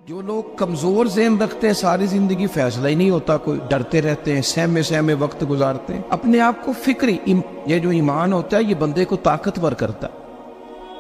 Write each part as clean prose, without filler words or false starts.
جو لوگ کمزور ذہن رکھتے ہیں ساری زندگی فیصلہ ہی نہیں ہوتا، کوئی ڈرتے رہتے ہیں، سہمے سہمے وقت گزارتے ہیں، اپنے آپ کو یہ جو ایمان ہوتا ہے یہ بندے کو طاقتور کرتا ہے،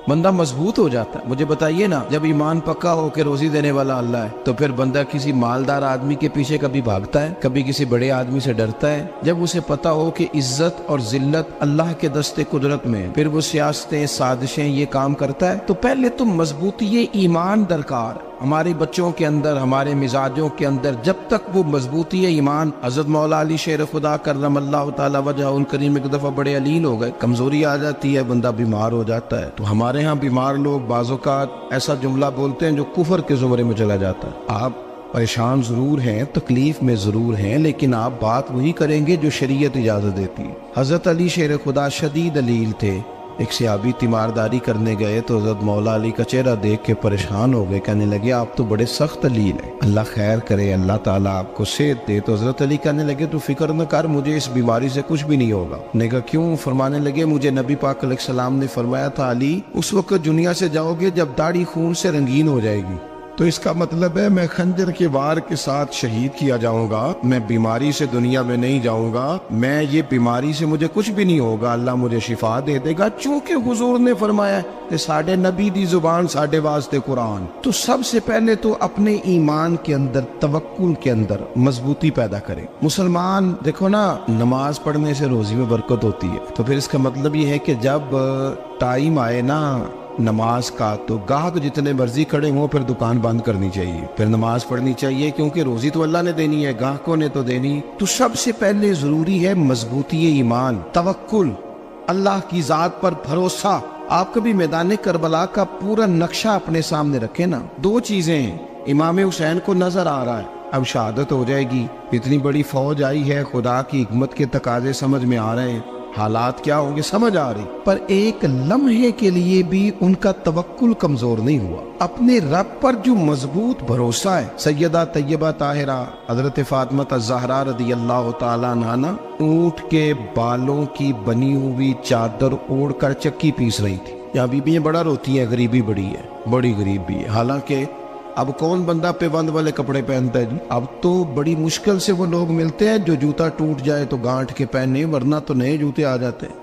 بندہ مضبوط ہو جاتا ہے۔ مجھے بتائیے نا، جب ایمان پکا ہو کہ روزی دینے والا اللہ ہے تو پھر بندہ کسی مالدار آدمی کے پیچھے کبھی بھاگتا ہے، کبھی کسی بڑے آدمی سے ڈرتا ہے؟ جب اسے پتا ہو کہ عزت اور ذلت اللہ کے دستے قدرت میں ہے، پھر وہ سیاستیں سازشیں یہ کام کرتا ہے۔ تو پہلے تو مضبوطی ایمان درکار ہمارے بچوں کے اندر، ہمارے مزاجوں کے اندر، جب تک وہ مضبوطی ایمان، حضرت مولا علی شیر خدا کرم اللہ تعالی وجہ الکریم ایک دفعہ بڑے علیل ہو گئے، کمزوری آ جاتی ہے، بندہ بیمار ہو جاتا ہے۔ تو ہمارے ہاں بیمار لوگ بعض اوقات ایسا جملہ بولتے ہیں جو کفر کے زمرے میں چلا جاتا ہے۔ آپ پریشان ضرور ہیں، تکلیف میں ضرور ہیں، لیکن آپ بات وہی کریں گے جو شریعت اجازت دیتی ہے۔ حضرت علی شیر خدا شدید علیل تھے، ایک صحابی تیمارداری کرنے گئے تو حضرت مولا علی کا چہرہ دیکھ کے پریشان ہو گئے، کہنے لگے آپ تو بڑے سخت علیل ہیں، اللہ خیر کرے، اللہ تعالیٰ آپ کو صحت دے۔ تو حضرت علی کہنے لگے تو فکر نہ کر، مجھے اس بیماری سے کچھ بھی نہیں ہوگا۔ نے کہا کیوں؟ فرمانے لگے مجھے نبی پاک علیہ السلام نے فرمایا تھا علی اس وقت دنیا سے جاؤ گے جب داڑھی خون سے رنگین ہو جائے گی، تو اس کا مطلب ہے میں خنجر کے وار کے ساتھ شہید کیا جاؤں گا، میں بیماری سے دنیا میں نہیں جاؤں گا، میں یہ بیماری سے مجھے کچھ بھی نہیں ہوگا، اللہ مجھے شفا دے دے گا، چونکہ حضور نے فرمایا کہ ساڈے نبی دی زبان ساڈے واسطے قرآن۔ تو سب سے پہلے تو اپنے ایمان کے اندر، توکل کے اندر مضبوطی پیدا کرے۔ مسلمان دیکھو نا، نماز پڑھنے سے روزی میں برکت ہوتی ہے، تو پھر اس کا مطلب یہ ہے کہ جب ٹائم آئے نا نماز کا تو گاہک جتنے مرضی کھڑے ہوں پھر دکان بند کرنی چاہیے، پھر نماز پڑھنی چاہیے، کیونکہ روزی تو اللہ نے دینی ہے، گاہکوں نے تو دینی۔ تو سب سے پہلے ضروری ہے مضبوطی ایمان، توکل، اللہ کی ذات پر بھروسہ۔ آپ کبھی میدان کربلا کا پورا نقشہ اپنے سامنے رکھیں نا، دو چیزیں ہیں، امام حسین کو نظر آ رہا ہے اب شہادت ہو جائے گی، اتنی بڑی فوج آئی ہے، خدا کی حکمت کے تقاضے سمجھ میں آ رہے ہیں، حالات کیا ہوں گے سمجھ آ رہی، پر ایک لمحے کے لیے بھی ان کا توکل کمزور نہیں ہوا۔ اپنے رب پر جو مضبوط بھروسہ ہے، سیدہ طیبہ طاہرہ حضرت فاطمہ الزہرا رضی اللہ تعالیٰ عنہ اونٹ کے بالوں کی بنی ہوئی چادر اوڑھ کر چکی پیس رہی تھی۔ یہاں بیویاں بڑا روتی ہیں، غریبی بڑی ہے، بڑی غریب بھی ہے، حالانکہ اب کون بندہ پیوند والے کپڑے پہنتا ہے جی؟ اب تو بڑی مشکل سے وہ لوگ ملتے ہیں جو جوتا ٹوٹ جائے تو گانٹھ کے پہنے، ورنہ تو نئے جوتے آ جاتے ہیں۔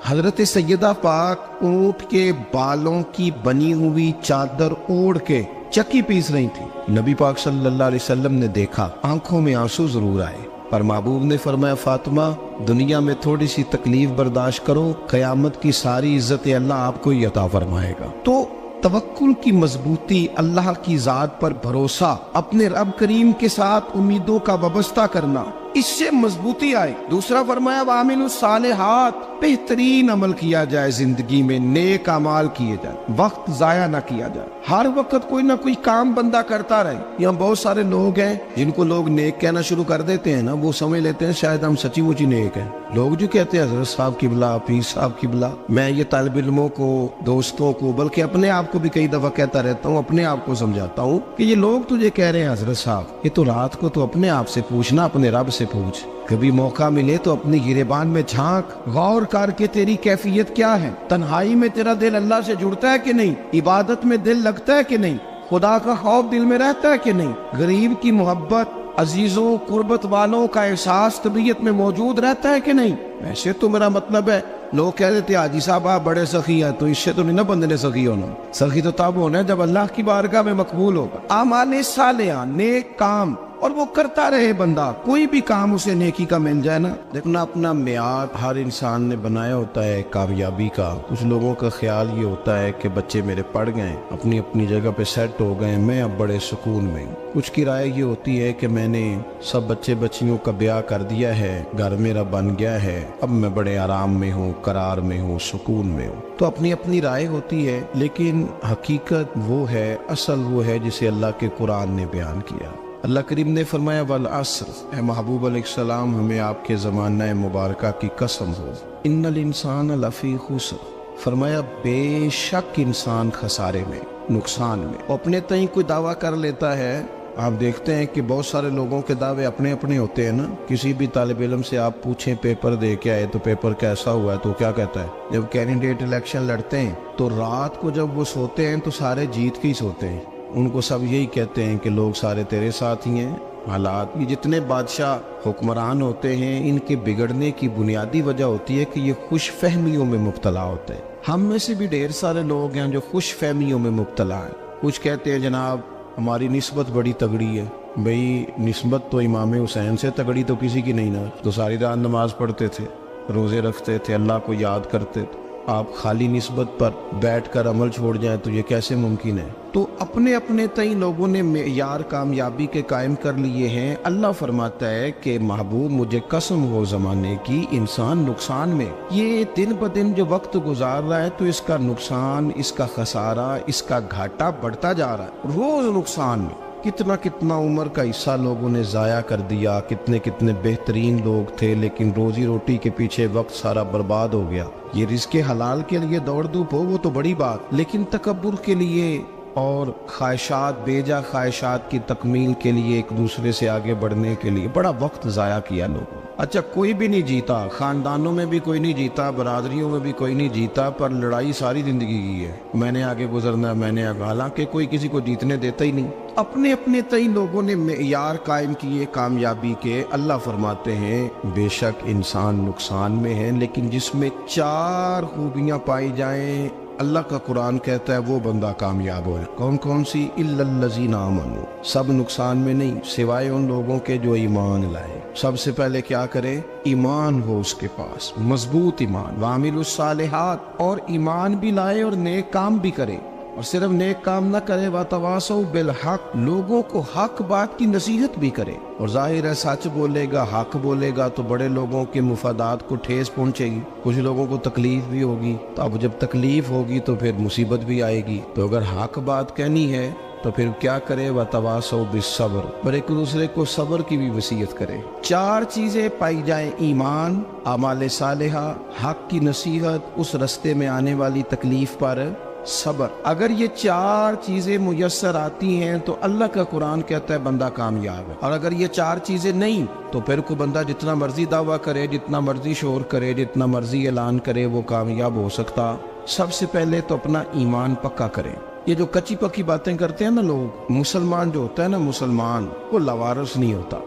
حضرت سیدہ پاک اونٹ کے بالوں کی بنی ہوئی چادر اوڑھ کے چکی پیس رہی تھی۔ نبی پاک صلی اللہ علیہ وسلم نے دیکھا، آنکھوں میں آنسو ضرور آئے، پر محبوب نے فرمایا فاطمہ دنیا میں تھوڑی سی تکلیف برداشت کرو، قیامت کی ساری عزت اللہ آپ کو ہی عطا فرمائے گا۔ تو توکل کی مضبوطی، اللہ کی ذات پر بھروسہ، اپنے رب کریم کے ساتھ امیدوں کا وابستہ کرنا، اس سے مضبوطی آئے۔ دوسرا فرمایا وَعَمِلُوا الصَّالِحَاتِ، بہترین عمل کیا جائے زندگی میں، نیک اعمال کیے جائے، وقت ضائع نہ کیا جائے، ہر وقت کوئی نہ کوئی کام بندہ کرتا رہے۔ یہاں بہت سارے لوگ ہیں جن کو لوگ نیک کہنا شروع کر دیتے ہیں نا، وہ سمجھ لیتے ہیں شاید ہم سچی مچی نیک ہیں۔ لوگ جو کہتے ہیں حضرت صاحب قبلہ، پیر صاحب قبلہ، میں یہ طالب علموں کو، دوستوں کو، بلکہ اپنے آپ کو بھی کئی دفعہ کہتا رہتا ہوں، اپنے آپ کو سمجھاتا ہوں کہ یہ لوگ تجھے کہہ رہے ہیں حضرت صاحب، یہ تو رات کو تو اپنے آپ سے پوچھنا، اپنے رب سے پوچھ، کبھی موقع ملے تو اپنی گریبان میں جھانک، غور کر کے تیری کیفیت کیا ہے، تنہائی میں تیرا دل اللہ سے جڑتا ہے کہ نہیں، عبادت میں دل لگتا ہے کہ نہیں، خدا کا خوف دل میں رہتا ہے کہ نہیں، غریب کی محبت، عزیزوں قربت والوں کا احساس طبیعت میں موجود رہتا ہے کہ نہیں۔ ویسے تو میرا مطلب ہے، لوگ کہہ دیتے حاجی صاحب آپ بڑے سخی ہیں، تو اس سے تو نہیں نا بندے نے سخی ہونا، سخی تو تب ہونا ہے جب اللہ کی بارگاہ میں مقبول ہوگا۔ اعمال صالحہ، نیک کام، اور وہ کرتا رہے بندہ، کوئی بھی کام اسے نیکی کا مل جائے نا۔ دیکھنا اپنا معیار ہر انسان نے بنایا ہوتا ہے کامیابی کا۔ کچھ لوگوں کا خیال یہ ہوتا ہے کہ بچے میرے پڑھ گئے، اپنی اپنی جگہ پہ سیٹ ہو گئے، میں اب بڑے سکون میں ہوں۔ کچھ کی رائے یہ ہوتی ہے کہ میں نے سب بچے بچیوں کا بیاہ کر دیا ہے، گھر میرا بن گیا ہے، اب میں بڑے آرام میں ہوں، قرار میں ہوں، سکون میں ہوں۔ تو اپنی اپنی رائے ہوتی ہے، لیکن حقیقت وہ ہے، اصل وہ ہے جسے اللہ کے قرآن نے بیان کیا۔ اللہ کریم نے فرمایا والعصر، اے محبوب علیہ السلام ہمیں آپ کے زمانہ مبارکہ کی قسم ہو، ان الانسان لفی خسر، فرمایا بے شک انسان خسارے میں، نقصان میں۔ اپنے تئیں کوئی دعویٰ کر لیتا ہے، آپ دیکھتے ہیں کہ بہت سارے لوگوں کے دعوے اپنے اپنے ہوتے ہیں نا۔ کسی بھی طالب علم سے آپ پوچھیں پیپر دے کے آئے تو پیپر کیسا ہوا ہے، تو کیا کہتا ہے؟ جب کینڈیڈیٹ الیکشن لڑتے ہیں تو رات کو جب وہ سوتے ہیں تو سارے جیت کے ہی سوتے ہیں، ان کو سب یہی کہتے ہیں کہ لوگ سارے تیرے ساتھ ہی ہیں. حالات یہ جتنے بادشاہ حکمران ہوتے ہیں ان کے بگڑنے کی بنیادی وجہ ہوتی ہے کہ یہ خوش فہمیوں میں مبتلا ہوتے ہیں. ہم میں سے بھی ڈھیر سارے لوگ ہیں جو خوش فہمیوں میں مبتلا ہیں. کچھ کہتے ہیں جناب ہماری نسبت بڑی تگڑی ہے. بھئی نسبت تو امام حسین سے تگڑی تو کسی کی نہیں نا. تو ساری رات نماز پڑھتے تھے, روزے رکھتے تھے, اللہ کو یاد کرتے تھے. آپ خالی نسبت پر بیٹھ کر عمل چھوڑ جائیں تو یہ کیسے ممکن ہے؟ تو اپنے اپنے تئیں لوگوں نے معیار کامیابی کے قائم کر لیے ہیں. اللہ فرماتا ہے کہ محبوب مجھے قسم ہو زمانے کی انسان نقصان میں. یہ دن بدن جو وقت گزار رہا ہے تو اس کا نقصان, اس کا خسارہ, اس کا گھاٹا بڑھتا جا رہا ہے. روز نقصان میں. کتنا کتنا عمر کا حصہ لوگوں نے ضائع کر دیا. کتنے کتنے بہترین لوگ تھے لیکن روزی روٹی کے پیچھے وقت سارا برباد ہو گیا. یہ رزق حلال کے لیے دوڑ دھوپ ہو وہ تو بڑی بات, لیکن تکبر کے لیے اور خواہشات, بیجا خواہشات کی تکمیل کے لیے, ایک دوسرے سے آگے بڑھنے کے لیے بڑا وقت ضائع کیا لوگوں. اچھا کوئی بھی نہیں جیتا, خاندانوں میں بھی کوئی نہیں جیتا, برادریوں میں بھی کوئی نہیں جیتا, پر لڑائی ساری زندگی کی ہے. میں نے آگے گزرنا ہے, میں نے آگے, حالانکہ کوئی کسی کو جیتنے دیتا ہی نہیں. اپنے اپنے تئیں لوگوں نے معیار قائم کیے کامیابی کے. اللہ فرماتے ہیں بے شک انسان نقصان میں ہے لیکن جس میں 4 خوبیاں پائی جائیں اللہ کا قرآن کہتا ہے وہ بندہ کامیاب ہو. کون کون سی؟ الا الذین آمنوا. سب نقصان میں نہیں سوائے ان لوگوں کے جو ایمان لائے. سب سے پہلے کیا کرے؟ ایمان ہو اس کے پاس, مضبوط ایمان. وعملوا الصالحات, اور ایمان بھی لائے اور نیک کام بھی کرے. اور صرف نیک کام نہ کرے, وتواصوا بالحق, لوگوں کو حق بات کی نصیحت بھی کرے. اور ظاہر ہے سچ بولے گا, حق بولے گا تو بڑے لوگوں کے مفادات کو ٹھیس پہنچے گی, کچھ لوگوں کو تکلیف بھی ہوگی. تو اب جب تکلیف ہوگی تو پھر مصیبت بھی آئے گی. تو اگر حق بات کہنی ہے تو پھر کیا کرے؟ وتواصوا بالصبر, پر ایک دوسرے کو صبر کی بھی وصیت کرے. 4 چیزیں پائی جائیں, ایمان, اعمال صالحہ, حق کی نصیحت, اس رستے میں آنے والی تکلیف پر صبر. اگر یہ 4 چیزیں میسر آتی ہیں تو اللہ کا قرآن کہتا ہے بندہ کامیاب ہے. اور اگر یہ 4 چیزیں نہیں تو پھر کوئی بندہ جتنا مرضی دعویٰ کرے, جتنا مرضی شور کرے, جتنا مرضی اعلان کرے, وہ کامیاب ہو سکتا. سب سے پہلے تو اپنا ایمان پکا کرے. یہ جو کچی پکی باتیں کرتے ہیں نا لوگ, مسلمان جو ہوتا ہے نا, مسلمان وہ لاوارث نہیں ہوتا,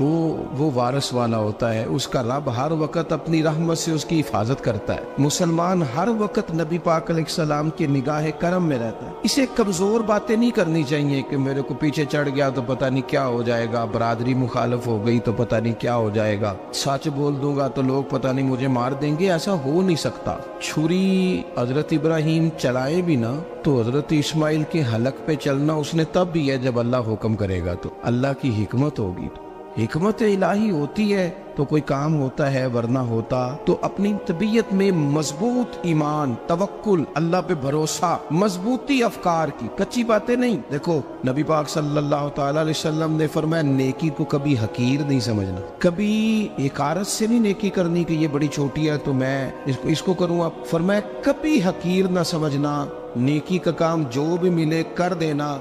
وہ وارث والا ہوتا ہے. اس کا رب ہر وقت اپنی رحمت سے اس کی حفاظت کرتا ہے. مسلمان ہر وقت نبی پاک علیہ السلام کے نگاہ کرم میں رہتا ہے. اسے کمزور باتیں نہیں کرنی چاہیے کہ میرے کو پیچھے چڑھ گیا تو پتہ نہیں کیا ہو جائے گا, برادری مخالف ہو گئی تو پتہ نہیں کیا ہو جائے گا, سچ بول دوں گا تو لوگ پتہ نہیں مجھے مار دیں گے. ایسا ہو نہیں سکتا. چھری حضرت ابراہیم چلائے بھی نا تو حضرت اسماعیل کے حلق پہ چلنا اس نے تب بھی ہے جب اللہ حکم کرے گا. تو اللہ کی حکمت ہوگی, حکمت الہی ہوتی ہے تو کوئی کام ہوتا ہے, ورنہ ہوتا. تو اپنی طبیعت میں مضبوط ایمان, توکل, اللہ پہ بھروسہ, مضبوطی افکار کی, کچی باتیں نہیں. دیکھو نبی پاک صلی اللہ تعالی علیہ وسلم نے فرمایا نیکی کو کبھی حقیر نہیں سمجھنا, کبھی حقارت سے نہیں نیکی کرنی کہ یہ بڑی چھوٹی ہے تو میں اس کو کروں. آپ فرمایا کبھی حقیر نہ سمجھنا, نیکی کا کام جو بھی ملے کر دینا.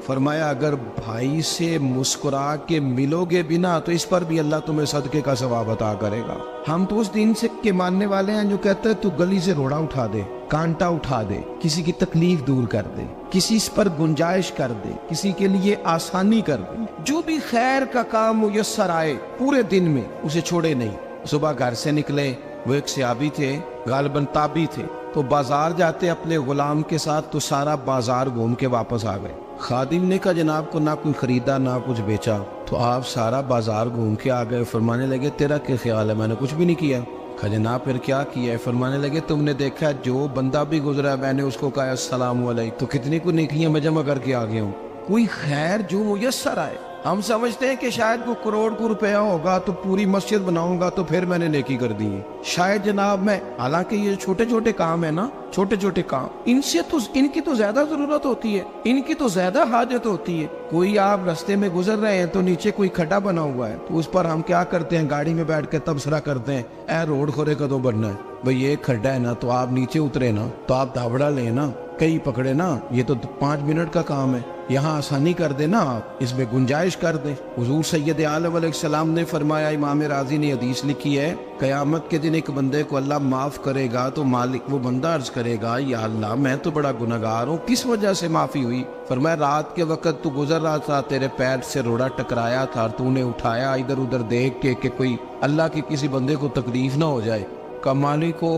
فرمایا اگر بھائی سے مسکرا کے ملو گے بنا تو اس پر بھی اللہ تمہیں صدقے کا ثواب عطا کرے گا. ہم تو اس دین سے کے ماننے والے ہیں جو کہتے ہیں تو گلی سے روڑا اٹھا دے, کانٹا اٹھا دے, کسی کی تکلیف دور کر دے, کسی اس پر گنجائش کر دے, کسی کے لیے آسانی کر دے. جو بھی خیر کا کام میسر آئے پورے دن میں اسے چھوڑے نہیں. صبح گھر سے نکلے, وہ ایک صحابی تھے, غالباً تابعی تھے, تو بازار جاتے اپنے غلام کے ساتھ تو سارا بازار گھوم کے واپس آ گئے. خادم نے کہا جناب کو نہ کوئی خریدا نہ کچھ بیچا, تو آپ سارا بازار گھوم کے آ گئے. فرمانے لگے تیرا کیا خیال ہے؟ میں نے کچھ بھی نہیں کیا. کہا جناب پھر کیا کیا ہے؟ فرمانے لگے تم نے دیکھا جو بندہ بھی گزرا ہے میں نے اس کو کہا السلام علیکم, تو کتنی کو نیکیاں میں جمع کر کے آ گیا ہوں. کوئی خیر جو میسر آئے. ہم سمجھتے ہیں کہ شاید کو کروڑ کو روپیہ ہوگا تو پوری مسجد بناؤں گا تو پھر میں نے نیکی کر دی ہے. شاید جناب میں, حالانکہ یہ چھوٹے چھوٹے کام ہے نا, چھوٹے چھوٹے کام, ان کی تو زیادہ ضرورت ہوتی ہے, ان کی تو زیادہ حاجت ہوتی ہے. کوئی آپ رستے میں گزر رہے ہیں تو نیچے کوئی کھڈا بنا ہوا ہے تو اس پر ہم کیا کرتے ہیں, گاڑی میں بیٹھ کے تبصرہ کرتے ہیں اے روڈ کھورے کدوں بننا ہے. بھئی یہ کھڈا ہے نا تو آپ نیچے اترے نا, تو آپ دھاوڑا لیں نا, کئی پکڑے نا، یہ تو 5 منٹ کا کام ہے، یہاں آسانی کر دے نا آپ، اس میں گنجائش کر دیں۔ حضور سید عالم علیہ السلام نے فرمایا، امام راضی نے حدیث لکھی ہے، قیامت کے دن ایک بندے کو اللہ معاف کرے گا تو مالک وہ بندہ عرض کرے گا، یا اللہ میں تو بڑا گنہگار ہوں، کس وجہ سے معافی ہوئی؟ فرمایا رات کے وقت تو گزر رہا تھا، تیرے پیر سے روڑا ٹکرایا تھا، تو نے اٹھایا ادھر ادھر دیکھ کے کہ کوئی اللہ کے کسی بندے کو تکلیف نہ ہو جائے، کہ مالک کو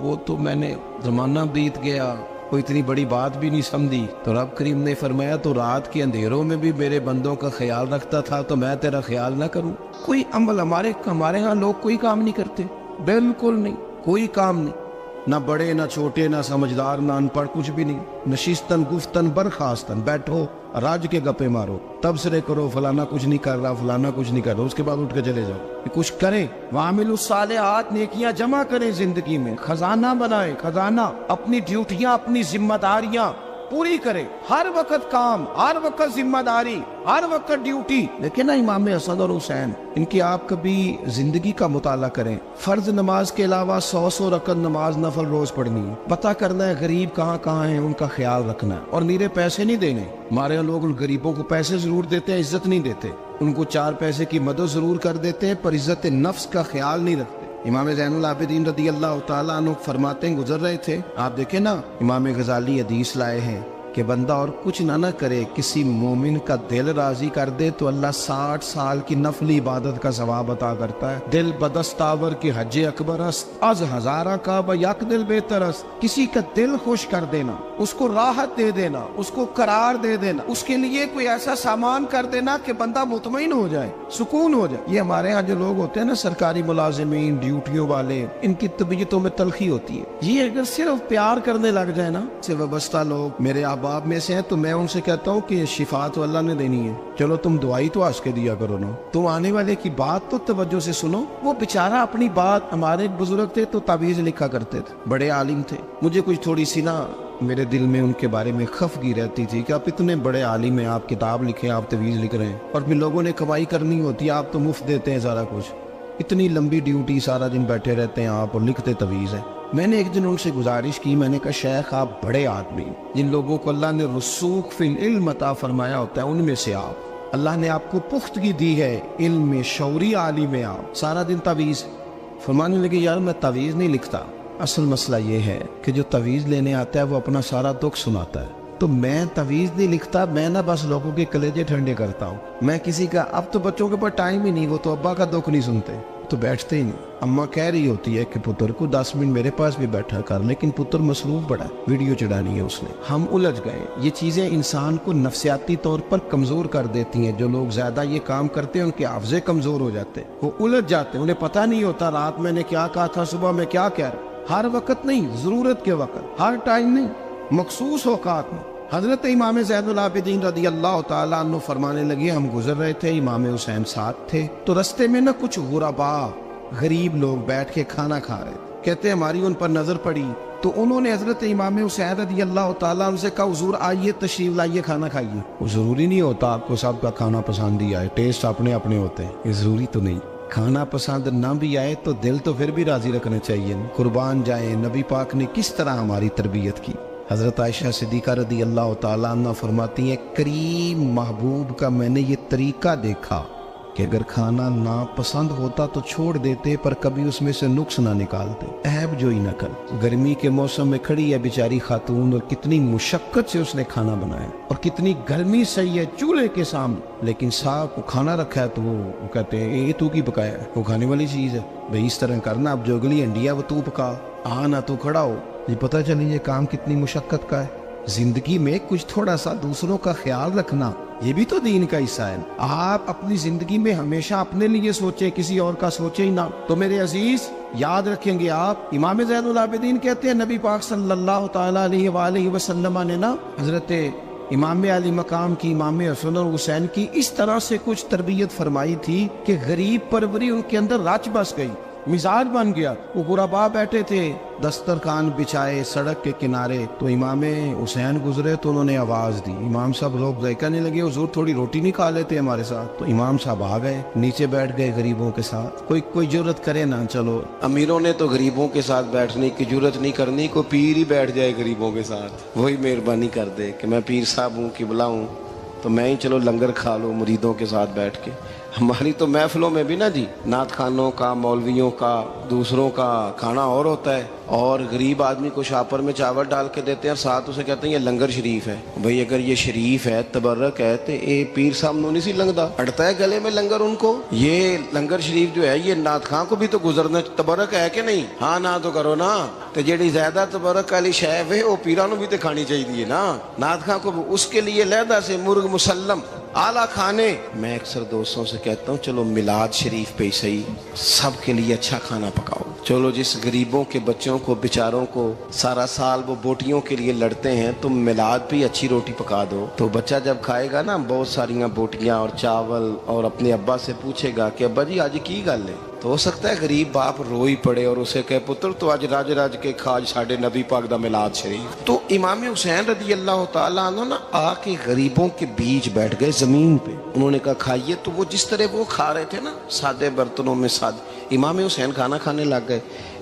وہ تو میں نے زمانہ بیت گیا، کوئی اتنی بڑی بات بھی نہیں سمجھی۔ تو رب کریم نے فرمایا تو رات کے اندھیروں میں بھی میرے بندوں کا خیال رکھتا تھا، تو میں تیرا خیال نہ کروں؟ کوئی عمل ہمارے ہاں لوگ کوئی کام نہیں کرتے، بالکل نہیں، کوئی کام نہیں، نہ بڑے نہ چھوٹے نہ سمجھدار نہ ان پڑھ، کچھ بھی نہیں، نشستن گفتن برخاستن، بیٹھو راج کے گپے مارو، تبصرے کرو، فلانا کچھ نہیں کر رہا، فلانا کچھ نہیں کر رہا، اس کے بعد اٹھ کے چلے جاؤ۔ کچھ کریں، وعملوا الصالحات، نیکیاں جمع کریں زندگی میں، خزانہ بنائیں، خزانہ، اپنی ڈیوٹیاں اپنی ذمہ داریاں پوری کریں، ہر وقت کام، ہر وقت ذمہ داری، ہر وقت ڈیوٹی۔ لیکن نا امام حسن اور حسین، ان کی آپ کبھی زندگی کا مطالعہ کریں، فرض نماز کے علاوہ 100 رکعت نماز نفل روز پڑھنی ہے، پتہ کرنا ہے غریب کہاں کہاں ہیں، ان کا خیال رکھنا ہے، اور نیرے پیسے نہیں دینے۔ ہمارے لوگ ان غریبوں کو پیسے ضرور دیتے ہیں، عزت نہیں دیتے، ان کو 4 پیسے کی مدد ضرور کر دیتے ہیں، پر عزت نفس کا خیال نہیں رکھتے۔ امام زین العابدین رضی اللہ تعالیٰ عنہ فرماتے ہیں، گزر رہے تھے، آپ دیکھیں نا، امام غزالی حدیث لائے ہیں کہ بندہ اور کچھ نہ کرے، کسی مومن کا دل راضی کر دے تو اللہ 60 سال کی نفلی عبادت کا ثواب عطا کرتا ہے۔ دل بدستاور کی حج اکبر است، از ہزارہ کا یک دل بہتر است۔ کسی کا دل خوش کر دینا، اس کو راحت دے دینا، اس کو قرار دے دینا، اس کے لیے کوئی ایسا سامان کر دینا کہ بندہ مطمئن ہو جائے، سکون ہو جائے۔ یہ ہمارے ہاں جو لوگ ہوتے ہیں نا، سرکاری ملازمین، ڈیوٹیوں والے، ان کی طبیعتوں میں تلخی ہوتی ہے۔ یہ اگر صرف پیار کرنے لگ جائے نا، سے وابستہ لوگ میرے احباب میں سے ہیں، تو میں ان سے کہتا ہوں کہ شفا تو اللہ نے دینی ہے، چلو تم دعائی تو آج کے دیا کرو نا، تم آنے والے کی بات تو توجہ سے سنو۔ وہ بیچارہ اپنی بات، ہمارے ایک بزرگ تھے تو تعویذ لکھا کرتے تھے، بڑے عالم تھے، مجھے کچھ تھوڑی سی نا میرے دل میں ان کے بارے میں خفگی رہتی تھی کہ آپ اتنے بڑے عالم ہیں، آپ کتاب لکھیں، آپ تعویذ لکھ رہے ہیں، اور پھر لوگوں نے کمائی کرنی ہوتی ہے، آپ تو مفت دیتے ہیں سارا کچھ، اتنی لمبی ڈیوٹی، سارا دن بیٹھے رہتے ہیں آپ اور لکھتے تعویذ ہیں۔ میں نے ایک دن ان سے گزارش کی، میں نے کہا شیخ آپ بڑے آدمی، جن لوگوں کو اللہ نے رسوخ فی العلم عطا فرمایا ہوتا ہے ان میں سے آپ، اللہ نے آپ کو پختگی دی ہے علم میں، شعوری عالم میں، آپ سارا دن تعویذ۔ فرمانے لگے یار میں تعویذ نہیں لکھتا، اصل مسئلہ یہ ہے کہ جو تعویذ لینے آتا ہے وہ اپنا سارا دکھ سناتا ہے، تو میں تعویذ نہیں لکھتا، میں نہ بس لوگوں کے کلیجے ٹھنڈے کرتا ہوں، میں کسی کا، اب تو بچوں کے پاس ٹائم ہی نہیں، وہ تو ابا کا دکھ نہیں سنتے، تو بیٹھتے ہی نہیں۔ اماں کہہ رہی ہوتی ہے کہ پتر کو 10 منٹ میرے پاس بھی بیٹھا کر، لیکن پتر مصروف بڑا ہے، ویڈیو چڑھانی ہے اس نے۔ ہم الجھ گئے، یہ چیزیں انسان کو نفسیاتی طور پر کمزور کر دیتی ہیں، جو لوگ زیادہ یہ کام کرتے ہیں ان کے حافظے کمزور ہو جاتے ہیں، وہ الجھ جاتے ہیں، انہیں پتہ نہیں ہوتا رات میں نے کیا کہا تھا، صبح میں کیا کہہ رہا۔ ہر وقت نہیں، ضرورت کے وقت، ہر ٹائم نہیں، مخصوص اوقات میں۔ حضرت امام زین العابدین رضی اللہ تعالیٰ عنہ فرمانے لگے، ہم گزر رہے تھے، امام حسین ساتھ تھے، تو رستے میں نہ کچھ غربا، غریب لوگ بیٹھ کے کھانا کھا رہے تھے، کہتے ہماری ان پر نظر پڑی تو انہوں نے حضرت امام حسین رضی اللہ تعالیٰ عنہ سے کہا حضور آئیے، تشریف لائیے، کھانا کھائیے۔ وہ ضروری نہیں ہوتا آپ کو سب کا کھانا پسند ہی آئے، ٹیسٹ اپنے اپنے ہوتے ہیں، یہ ضروری تو نہیں۔ کھانا پسند نہ بھی آئے تو دل تو پھر بھی راضی رکھنا چاہیے، قربان جائیں۔ نبی پاک نے کس طرح ہماری تربیت کی۔ حضرت عائشہ صدیقہ رضی اللہ تعالیٰ عنہ فرماتی ہیں، کریم محبوب کا میں نے یہ طریقہ دیکھا کہ اگر کھانا ناپسند ہوتا تو چھوڑ دیتے، پر کبھی اس میں سے نقص نہ نکالتے، عیب جو ہی نہ کر۔ گرمی کے موسم میں کھڑی ہے بیچاری خاتون، اور کتنی مشقت سے اس نے کھانا بنایا، اور کتنی گرمی صحیح ہے چولہے کے سامنے، لیکن صاحب کو کھانا رکھا ہے تو وہ کہتے ہیں یہ تو کی پکایا ہے، وہ کھانے والی چیز ہے بھئی، اس طرح کرنا، اب جو اگلی انڈیا وہ تو پکا، آنا تو کھڑا ہو۔ یہ پتہ چلے یہ کام کتنی مشقت کا ہے۔ زندگی میں کچھ تھوڑا سا دوسروں کا خیال رکھنا، یہ بھی تو دین کا حصہ ہے۔ آپ اپنی زندگی میں ہمیشہ اپنے لیے سوچیں، کسی اور کا سوچیں ہی نہ۔ تو میرے عزیز یاد رکھیں گے آپ، امام زین العابدین کہتے ہیں نبی پاک صلی اللہ تعالیٰ علیہ وآلہ وسلم نے نا حضرت امام علی مقام کی، امام حسن اور حسین کی اس طرح سے کچھ تربیت فرمائی تھی کہ غریب پروری ان کے اندر رچ بس گئی۔ مزاج بن گیا. وہ غربا بیٹھے تھے دسترخوان بچھائے سڑک کے کنارے, تو امام حسین گزرے تو انہوں نے آواز دی. امام صاحب لوگ ذائقہ لگے, حضور تھوڑی روٹی نہیں کھا لیتے ہمارے ساتھ؟ تو امام صاحب آ گئے, نیچے بیٹھ گئے غریبوں کے ساتھ. کوئی جرت کرے نا, چلو امیروں نے تو غریبوں کے ساتھ بیٹھنے کی جرت نہیں کرنی, کوئی پیر ہی بیٹھ جائے غریبوں کے ساتھ, وہی مہربانی کر دے کہ میں پیر صاحب ہوں, قبلہ ہوں, تو میں ہی چلو لنگر کھا لوں مریدوں کے ساتھ بیٹھ کے. ہماری تو محفلوں میں بھی نا جی, نعت خانوں کا, مولویوں کا, دوسروں کا کھانا اور ہوتا ہے, اور غریب آدمی کو شاپر میں چاول ڈال کے دیتے ہیں اور ساتھ اسے کہتے ہیں یہ لنگر شریف ہے. بھئی اگر یہ شریف ہے, تبرک ہے, تو اے پیر صاحب نو نہیں سی لنگدا, اڑتا ہے گلے میں لنگر ان کو. یہ لنگر شریف جو ہے یہ نعت خان کو بھی تو گزرنا, تبرک ہے کہ نہیں؟ ہاں نہ تو کرو نا, تو جیڑی زیادہ تبرک والی شے ہے وہ پیرانو بھی تو کھانی چاہیے نا. نعت خان کو اس کے لیے لہدا سے مرغ مسلم اعلیٰ کھانے. میں اکثر دوستوں سے کہتا ہوں چلو میلاد شریف پہ صحیح سب کے لیے اچھا کھانا پکاؤ. چلو جس غریبوں کے بچوں کو بیچاروں کو سارا سال وہ بوٹیوں کے لیے لڑتے ہیں, تم میلاد پہ اچھی روٹی پکا دو, تو بچہ جب کھائے گا نا بہت ساریاں بوٹیاں اور چاول, اور اپنے ابا سے پوچھے گا کہ ابا جی آج کی گل ہے, تو ہو سکتا ہے غریب باپ روئی پڑے اور اسے کہے پتر تو آج راج راج کے کھاج ساڑھے نبی پاک دا میلاد شریف. تو امام حسین رضی اللہ تعالیٰ عنہ نا آ کے غریبوں کے بیچ بیٹھ گئے زمین پہ. انہوں نے کہا کھائیے, تو وہ جس طرح وہ کھا رہے تھے نا سادے برتنوں میں امام حسین کھانا کھانے لگ گئے.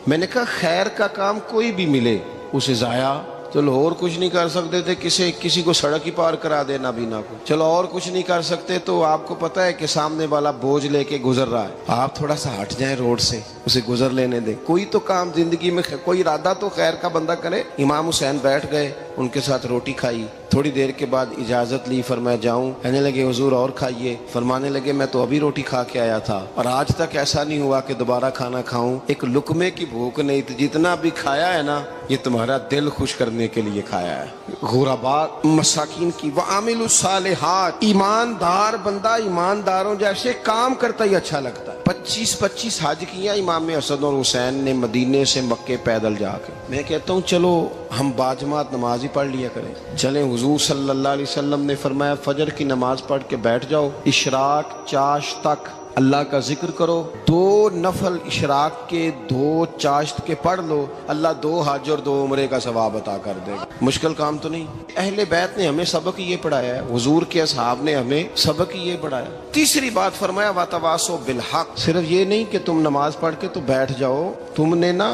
میں نے کہا خیر کا کام کوئی بھی ملے اسے ضائع, چلو اور کچھ نہیں کر سکتے تھے, کسی کو سڑک ہی پار کرا دے نابینا کو, چلو اور کچھ نہیں کر سکتے, تو آپ کو پتا ہے کہ سامنے والا بوجھ لے کے گزر رہا ہے, آپ تھوڑا سا ہٹ جائیں روڈ سے, اسے گزر لینے دیں. کوئی تو کام زندگی میں, کوئی ارادہ تو خیر کا بندہ کرے. امام حسین بیٹھ گئے, ان کے ساتھ روٹی کھائی. تھوڑی دیر کے بعد اجازت لی, فرمایا جاؤں؟ کہنے لگے حضور اور کھائیے. فرمانے لگے میں تو ابھی روٹی کھا کے آیا تھا اور آج تک ایسا نہیں ہوا کہ دوبارہ کھانا کھاؤں. ایک لقمے کی بھوک نہیں تھی, جتنا بھی کھایا ہے نا یہ تمہارا دل خوش کرنے کے لیے کھایا ہے. غربا مساکین کی وعامل الصالحات, ایماندار بندہ ایمانداروں جیسے کام کرتا ہی اچھا لگتا ہے. 25 حج کیا امام حسن اور حسین نے مدینے سے مکے پیدل جا کے. میں کہتا ہوں چلو ہم باجماعت نماز ہی پڑھ لیا کریں. چلیں, حضور صلی اللہ علیہ وسلم نے فرمایا فجر کی نماز پڑھ کے بیٹھ جاؤ, اشراق چاشت تک اللہ کا ذکر کرو, 2 نفل اشراق کے 2 چاشت کے پڑھ لو, اللہ 2 حج اور 2 عمرے کا ثواب عطا کر دے گا. مشکل کام تو نہیں. اہل بیت نے ہمیں سبق یہ پڑھایا ہے, حضور کے اصحاب نے ہمیں سبق یہ پڑھایا. تیسری بات فرمایا وتواصوا بالحق, صرف یہ نہیں کہ تم نماز پڑھ کے تو بیٹھ جاؤ, تم نے نا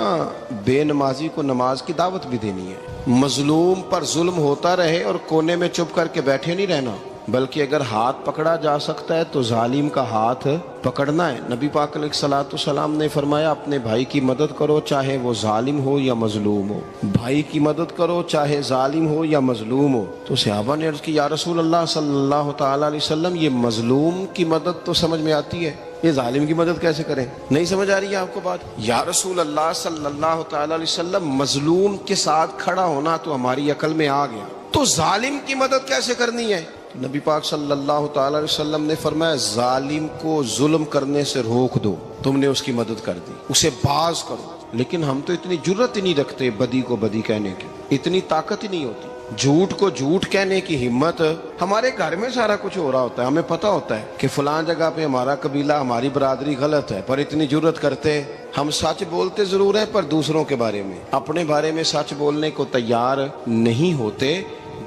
بے نمازی کو نماز کی دعوت بھی دینی ہے. مظلوم پر ظلم ہوتا رہے اور کونے میں چپ کر کے بیٹھے نہیں رہنا, بلکہ اگر ہاتھ پکڑا جا سکتا ہے تو ظالم کا ہاتھ پکڑنا ہے. نبی پاک علیہ الصلوۃ والسلام نے فرمایا اپنے بھائی کی مدد کرو چاہے وہ ظالم ہو یا مظلوم ہو, بھائی کی مدد کرو چاہے ظالم ہو یا مظلوم ہو. تو صحابہ نے عرض کی یا رسول اللہ صلی اللہ تعالی علیہ وسلم یہ مظلوم کی مدد تو سمجھ میں آتی ہے, یہ ظالم کی مدد کیسے کریں؟ نہیں سمجھ آ رہی ہے آپ کو بات؟ یا رسول اللہ صلی اللہ تعالی علیہ وسلم مظلوم کے ساتھ کھڑا ہونا تو ہماری عقل میں آ گیا, تو ظالم کی مدد کیسے کرنی ہے؟ نبی پاک صلی اللہ تعالی علیہ وسلم نے فرمایا ظالم کو ظلم کرنے سے روک دو, تم نے اس کی مدد کر دی, اسے باز کرو. لیکن ہم تو اتنی جرت ہی نہیں رکھتے بدی کو بدی کہنے کی, اتنی طاقت ہی نہیں ہوتی. جھوٹ کو جھوٹ کہنے کی ہمت, ہمارے گھر میں سارا کچھ ہو رہا ہوتا ہے, ہمیں پتہ ہوتا ہے کہ فلاں جگہ پہ ہمارا قبیلہ ہماری برادری غلط ہے, پر اتنی جرت کرتے. ہم سچ بولتے ضرور ہیں پر دوسروں کے بارے میں, اپنے بارے میں سچ بولنے کو تیار نہیں ہوتے.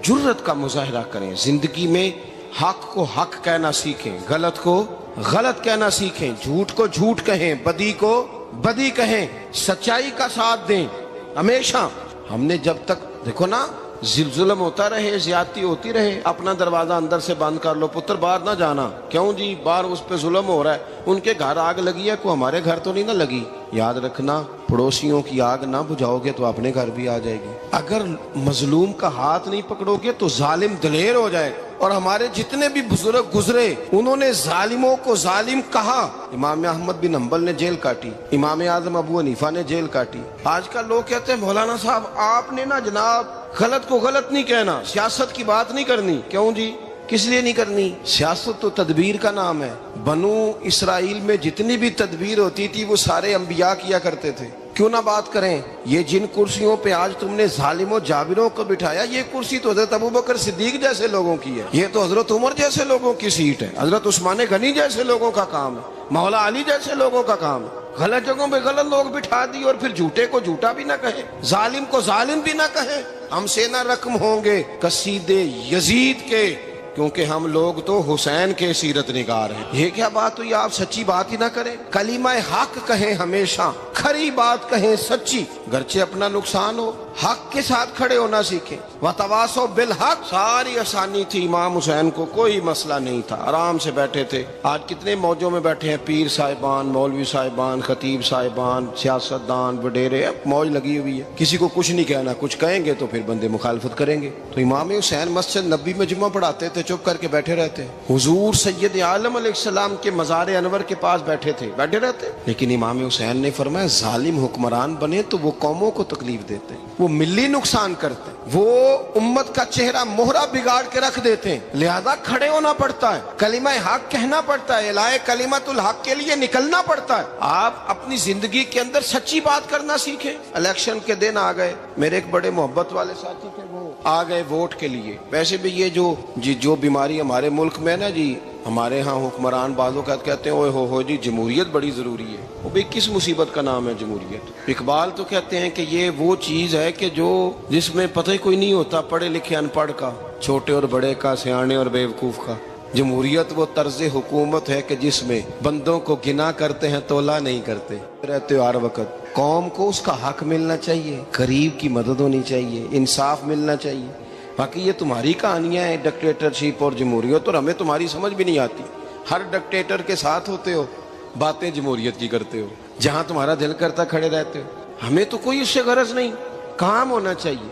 جرت کا مظاہرہ کریں زندگی میں, حق کو حق کہنا سیکھیں, غلط کو غلط کہنا سیکھیں, جھوٹ کو جھوٹ کہیں, بدی کو بدی کہیں, سچائی کا ساتھ دیں ہمیشہ. ہم نے جب تک دیکھو نا ظلم ہوتا رہے, زیادتی ہوتی رہے, اپنا دروازہ اندر سے بند کر لو, پتر باہر نہ جانا. کیوں جی؟ باہر اس پہ ظلم ہو رہا ہے, ان کے گھر آگ لگی ہے, کو ہمارے گھر تو نہیں نہ لگی. یاد رکھنا پڑوسیوں کی آگ نہ بجھاؤ گے تو اپنے گھر بھی آ جائے گی. اگر مظلوم کا ہاتھ نہیں پکڑو گے تو ظالم دلیر ہو جائے. اور ہمارے جتنے بھی بزرگ گزرے انہوں نے ظالموں کو ظالم کہا. امام احمد بن حنبل نے جیل کاٹی, امام اعظم ابو حنیفہ نے جیل کاٹی. آج کل لوگ کہتے ہیں مولانا صاحب آپ نے نا جناب غلط کو غلط نہیں کہنا, سیاست کی بات نہیں کرنی. کیوں جی؟ کس لیے نہیں کرنی؟ سیاست تو تدبیر کا نام ہے. بنو اسرائیل میں جتنی بھی تدبیر ہوتی تھی وہ سارے انبیاء کیا کرتے تھے. کیوں نہ بات کریں؟ یہ جن کرسیوں پہ آج تم نے ظالموں جابروں کو بٹھایا, یہ کرسی تو حضرت ابوبکر صدیق جیسے لوگوں کی ہے, یہ تو حضرت عمر جیسے لوگوں کی سیٹ ہے, حضرت عثمان غنی جیسے لوگوں کا کام ہے, مولا علی جیسے لوگوں کا کام ہے. غلط جگہوں پہ غلط لوگ بٹھا دی اور پھر جھوٹے کو جھوٹا بھی نہ کہیں، ظالم کو ظالم بھی نہ کہیں۔ ہم سے نہ رقم ہوں گے قصید یزید کے، کیونکہ ہم لوگ تو حسین کے سیرت نگار ہیں۔ یہ کیا بات ہوئی، آپ سچی بات ہی نہ کریں، کلمہ حق کہیں، ہمیشہ کھری بات کہیں، سچی، گرچہ اپنا نقصان ہو، حق کے ساتھ کھڑے ہونا سیکھیں۔ وتواصوا بالحق، ساری آسانی تھی، امام حسین کو کوئی مسئلہ نہیں تھا، آرام سے بیٹھے تھے۔ آج کتنے موجوں میں بیٹھے ہیں، پیر صاحبان، مولوی صاحبان، خطیب صاحبان، سیاستدان، وڈیرے، موج لگی ہوئی ہے، کسی کو کچھ نہیں کہنا، کچھ کہیں گے تو پھر بندے مخالفت کریں گے۔ تو امام حسین مسجد نبی میں جمعہ پڑھاتے تھے، چپ کر کے بیٹھے رہتے، حضور سید عالم علیہ السلام کے مزار انور کے پاس بیٹھے تھے، بیٹھے رہتے۔ لیکن امام حسین نے فرمایا ظالم حکمران بنے تو وہ قوموں کو تکلیف دیتے ہیں، وہ ملی نقصان کرتے ہیں، وہ امت کا چہرہ مہرہ بگاڑ کے رکھ دیتے ہیں، لہذا کھڑے ہونا پڑتا ہے، کلمہ حق کہنا پڑتا ہے، الہی کلمت الحق کے لیے نکلنا پڑتا ہے۔ آپ اپنی زندگی کے اندر سچی بات کرنا سیکھیں۔ الیکشن کے دن آ گئے، میرے ایک بڑے محبت والے ساتھی تھے، وہ آ گئے ووٹ کے لیے۔ ویسے بھی یہ جو بیماری ہمارے ملک میں نا جی، ہمارے ہاں حکمران بعضوں کا کہتے ہیں اوے ہو جی جمہوریت بڑی ضروری ہے۔ وہ بھی کس مصیبت کا نام ہے جمہوریت؟ اقبال تو کہتے ہیں کہ یہ وہ چیز ہے کہ جس میں پتہ ہی کوئی نہیں ہوتا، پڑھے لکھے ان پڑھ کا، چھوٹے اور بڑے کا، سیانے اور بیوقوف کا۔ جمہوریت وہ طرز حکومت ہے کہ جس میں بندوں کو گنا کرتے ہیں، تولا نہیں کرتے رہتے ہو ہر وقت۔ قوم کو اس کا حق ملنا چاہیے، غریب کی مدد ہونی چاہیے، انصاف ملنا چاہیے۔ باقی یہ تمہاری کہانیاں ہیں ڈکٹیٹرشپ اور جمہوریت، اور ہمیں تمہاری سمجھ بھی نہیں آتی۔ ہر ڈکٹیٹر کے ساتھ ہوتے ہو، باتیں جمہوریت کی کرتے ہو، جہاں تمہارا دل کرتا کھڑے رہتے ہو۔ ہمیں تو کوئی اس سے غرض نہیں، کام ہونا چاہیے،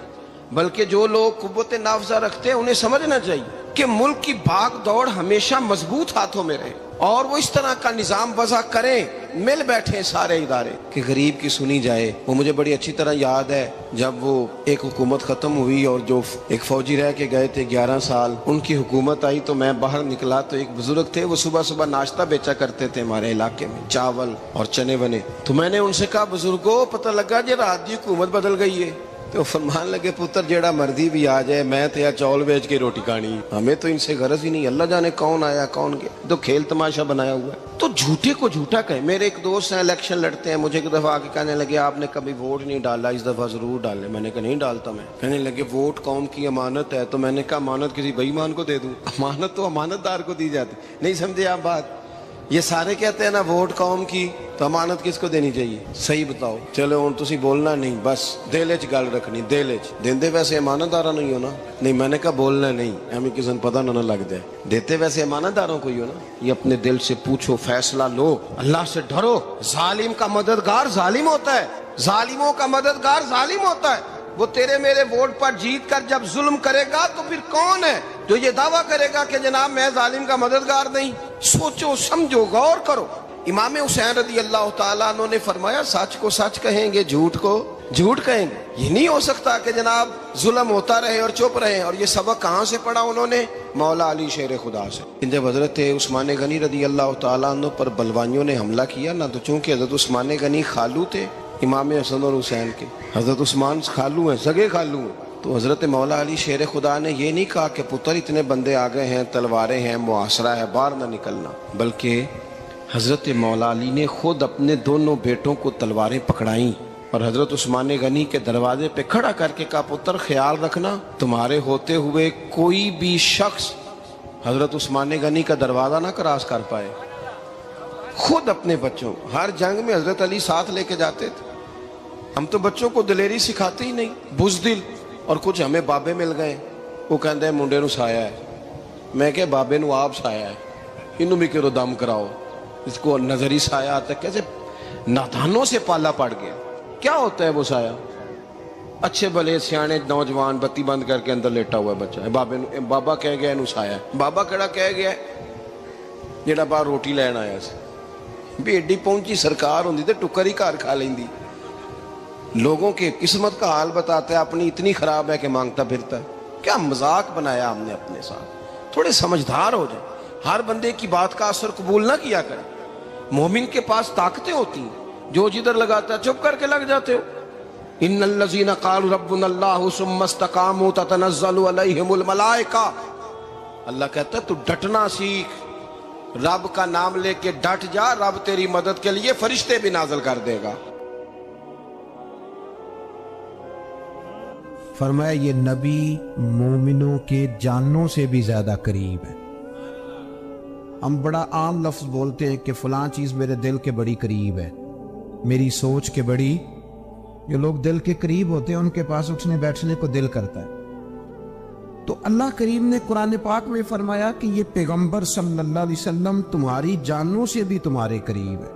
بلکہ جو لوگ قوت نافذہ رکھتے ہیں انہیں سمجھنا چاہیے کہ ملک کی بھاگ دوڑ ہمیشہ مضبوط ہاتھوں میں رہے، اور وہ اس طرح کا نظام وضع کریں، مل بیٹھے سارے ادارے کہ غریب کی سنی جائے۔ وہ مجھے بڑی اچھی طرح یاد ہے جب وہ ایک حکومت ختم ہوئی اور جو ایک فوجی رہ کے گئے تھے 11 سال، ان کی حکومت آئی تو میں باہر نکلا تو ایک بزرگ تھے، وہ صبح صبح ناشتہ بیچا کرتے تھے ہمارے علاقے میں، چاول اور چنے بنے۔ تو میں نے ان سے کہا بزرگوں پتہ لگا جی رات دی حکومت بدل گئی ہے۔ تو فرمان لگے پتر جیڑا مردی بھی آ جائے، میں تو چاول بیچ کے روٹی کھانی، ہمیں تو ان سے غرض ہی نہیں، اللہ جانے کون آیا کون گیا، تو کھیل تماشا بنایا ہوا ہے۔ تو جھوٹے کو جھوٹا کہیں۔ میرے ایک دوست ہیں الیکشن لڑتے ہیں، مجھے ایک دفعہ آ کے کہنے لگے آپ نے کبھی ووٹ نہیں ڈالا، اس دفعہ ضرور ڈالیں۔ میں نے کہا نہیں ڈالتا میں۔ کہنے لگے ووٹ قوم کی امانت ہے، تو میں نے کہا امانت کسی بے ایمان کو دے دوں؟ امانت تو امانت دار کو دی جاتی، نہیں سمجھے آپ بات؟ یہ سارے کہتے ہیں نا ووٹ قوم کی، تو امانت کس کو دینی چاہیے؟ صحیح بتاؤ۔ چلو ہوں تسی بولنا نہیں، بس دل وچ گل رکھنی، دل وچ دیندے ویسے امانت دارا نہیں ہونا۔ نہیں میں نے کہا بولنا نہیں، ہمیں کسی نے پتہ نہ لگ جائے، دیتے ویسے امانت داروں کو ہی ہو نا۔ یہ اپنے دل سے پوچھو، فیصلہ لو، اللہ سے ڈرو۔ ظالم کا مددگار ظالم ہوتا ہے، ظالموں کا مددگار ظالم ہوتا ہے۔ وہ تیرے میرے ووٹ پر جیت کر جب ظلم کرے گا تو پھر کون ہے جو یہ دعویٰ کرے گا کہ جناب میں ظالم کا مددگار نہیں؟ سوچو سمجھو، غور کرو۔ امام حسین رضی اللہ تعالیٰ عنہ نے فرمایا سچ کو سچ کہیں گے، جھوٹ کو جھوٹ کہیں گے۔ یہ نہیں ہو سکتا کہ جناب ظلم ہوتا رہے اور چپ رہے۔ اور یہ سبق کہاں سے پڑھا انہوں نے؟ مولا علی شیر خدا سے۔ جب حضرت عثمان غنی رضی اللہ تعالیٰ عنہ پر بلوائیوں نے حملہ کیا نا، تو چونکہ حضرت عثمان غنی خالو تھے امام حسن اور حسین کے، حضرت عثمان خالو ہیں، سگے خالو ہیں، تو حضرت مولا علی شیر خدا نے یہ نہیں کہا کہ پتر اتنے بندے آ گئے ہیں، تلواریں ہیں، محاصرہ ہے، باہر نہ نکلنا، بلکہ حضرت مولا علی نے خود اپنے دونوں بیٹوں کو تلواریں پکڑائیں اور حضرت عثمان غنی کے دروازے پہ کھڑا کر کے کہا پتر خیال رکھنا تمہارے ہوتے ہوئے کوئی بھی شخص حضرت عثمان غنی کا دروازہ نہ کراس کر پائے۔ خود اپنے بچوں، ہر جنگ میں حضرت علی ساتھ لے کے جاتے تھے۔ ہم تو بچوں کو دلیری سکھاتے ہی نہیں، بزدل۔ اور کچھ ہمیں بابے مل گئے، وہ کہتے ہیں منڈے نو سایا ہے، میں کہ بابے نو آپ سایا ہے، انہوں بھی کرو دم کراؤ، اس کو نظری سایہ آتا ہے۔ کیسے نادانوں سے پالا پڑ گیا۔ کیا ہوتا ہے وہ سایہ؟ اچھے بھلے سیانے نوجوان بتی بند کر کے اندر لیٹا ہوا ہے بچہ ہے، بابا کہہ گیا انہوں سایا ہے۔ بابا کہڑا کہہ گیا جیڑا باہر روٹی لین آیا سی، بھی ایڈی پہنچی سرکار ہوندی تے ٹکر ہی گھر کھا لیندی۔ لوگوں کے قسمت کا حال بتاتا ہے، اپنی اتنی خراب ہے کہ مانگتا پھرتا ہے۔ کیا مذاق بنایا ہم نے اپنے ساتھ۔ تھوڑے سمجھدار ہو جائیں، ہر بندے کی بات کا اثر قبول نہ کیا کریں۔ مومن کے پاس طاقتیں ہوتی ہیں، جو جدھر لگاتا ہے چپ کر کے لگ جاتے ہو۔ ان الذین قالوا ربنا اللہ ثم استقاموا تتنزل علیہم الملائکہ، اللہ کہتا ہے تو ڈٹنا سیکھ، رب کا نام لے کے ڈٹ جا، رب تیری مدد کے لیے فرشتے بھی نازل کر دے گا۔ فرمایا یہ نبی مومنوں کے جانوں سے بھی زیادہ قریب ہے۔ ہم بڑا عام لفظ بولتے ہیں کہ فلاں چیز میرے دل کے بڑی قریب ہے، میری سوچ کے بڑی۔ جو لوگ دل کے قریب ہوتے ہیں ان کے پاس اٹھنے بیٹھنے کو دل کرتا ہے۔ تو اللہ کریم نے قرآن پاک میں فرمایا کہ یہ پیغمبر صلی اللہ علیہ وسلم تمہاری جانوں سے بھی تمہارے قریب ہے،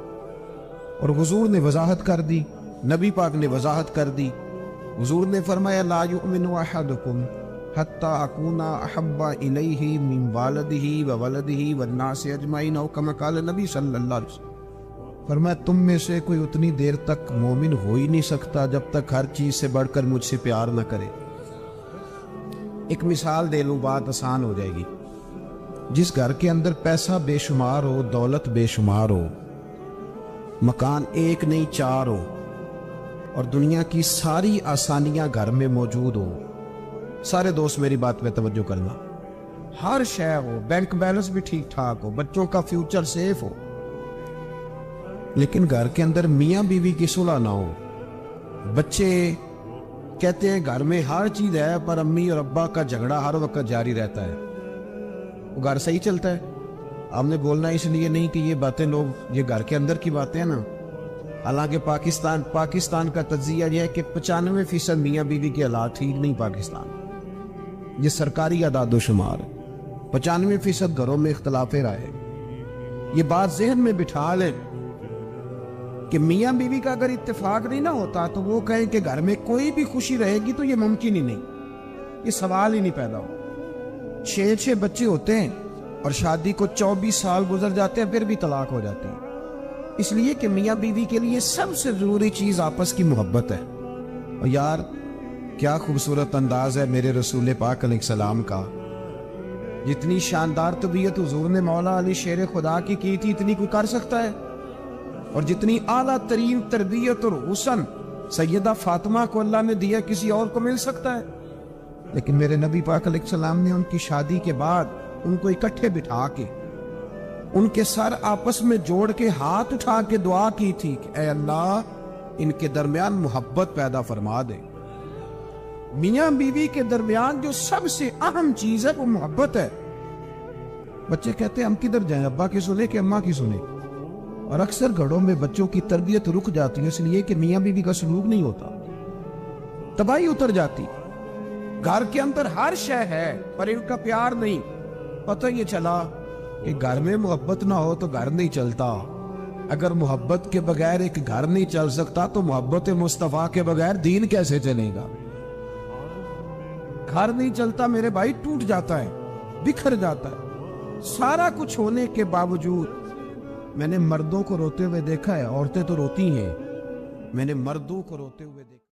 اور حضور نے وضاحت کر دی، نبی پاک نے وضاحت کر دی۔ حضور نے فرمایا لا یؤمن احدکم حتی اکون احب الیہ من والدہ وولدہ والناس اجمعین، او کما قال نبی صلی اللہ علیہ وسلم۔ فرمایا تم میں سے کوئی اتنی دیر تک مومن ہو ہی نہیں سکتا جب تک ہر چیز سے بڑھ کر مجھ سے پیار نہ کرے۔ ایک مثال دے لوں، بات آسان ہو جائے گی۔ جس گھر کے اندر پیسہ بے شمار ہو، دولت بے شمار ہو، مکان ایک نہیں چار ہو، اور دنیا کی ساری آسانیاں گھر میں موجود ہو، سارے دوست میری بات پہ توجہ کرنا، ہر شے ہو، بینک بیلنس بھی ٹھیک ٹھاک ہو، بچوں کا فیوچر سیف ہو، لیکن گھر کے اندر میاں بیوی کی صلح نہ ہو، بچے کہتے ہیں گھر میں ہر چیز ہے پر امی اور ابا کا جھگڑا ہر وقت جاری رہتا ہے، وہ گھر صحیح چلتا ہے؟ ہم نے بولنا اس لیے نہیں کہ یہ باتیں لوگ، یہ گھر کے اندر کی باتیں ہیں نا۔ حالانکہ پاکستان کا تجزیہ یہ ہے کہ 95% میاں بیوی کے حالات ٹھیک نہیں پاکستان، یہ سرکاری اعداد و شمار ہے۔ 95% گھروں میں اختلاف رائے۔ یہ بات ذہن میں بٹھا لیں کہ میاں بیوی کا اگر اتفاق نہیں نہ ہوتا تو وہ کہیں کہ گھر میں کوئی بھی خوشی رہے گی تو یہ ممکن ہی نہیں، یہ سوال ہی نہیں پیدا ہو۔ 6 بچے ہوتے ہیں اور شادی کو 24 سال گزر جاتے ہیں، پھر بھی طلاق ہو جاتی ہے، اس لیے کہ میاں بیوی کے لیے سب سے ضروری چیز آپس کی محبت ہے۔ اور یار کیا خوبصورت انداز ہے میرے رسول پاک علیہ السلام کا، جتنی شاندار طبیعت حضور نے مولا علی شیر خدا کی تھی اتنی کوئی کر سکتا ہے؟ اور جتنی اعلیٰ ترین تربیت اور حسن سیدہ فاطمہ کو اللہ نے دیا کسی اور کو مل سکتا ہے؟ لیکن میرے نبی پاک علیہ السلام نے ان کی شادی کے بعد ان کو اکٹھے بٹھا کے ان کے سر آپس میں جوڑ کے ہاتھ اٹھا کے دعا کی تھی کہ اے اللہ ان کے درمیان محبت پیدا فرما دے۔ میاں بیوی کے درمیان جو سب سے اہم چیز ہے وہ محبت ہے۔ بچے کہتے ہیں ہم کدھر جائیں، ابا کی سنے کہ اماں کی سنے؟ اور اکثر گھروں میں بچوں کی تربیت رک جاتی ہے اس لیے کہ میاں بیوی کا سلوک نہیں ہوتا، تباہی اتر جاتی۔ گھر کے اندر ہر شے ہے پر ان کا پیار نہیں۔ پتہ یہ چلا کہ گھر میں محبت نہ ہو تو گھر نہیں چلتا۔ اگر محبت کے بغیر ایک گھر نہیں چل سکتا تو محبت مصطفیٰ کے بغیر دین کیسے چلے گا؟ گھر نہیں چلتا میرے بھائی، ٹوٹ جاتا ہے، بکھر جاتا ہے۔ سارا کچھ ہونے کے باوجود میں نے مردوں کو روتے ہوئے دیکھا ہے، عورتیں تو روتی ہیں، میں نے مردوں کو روتے ہوئے دیکھا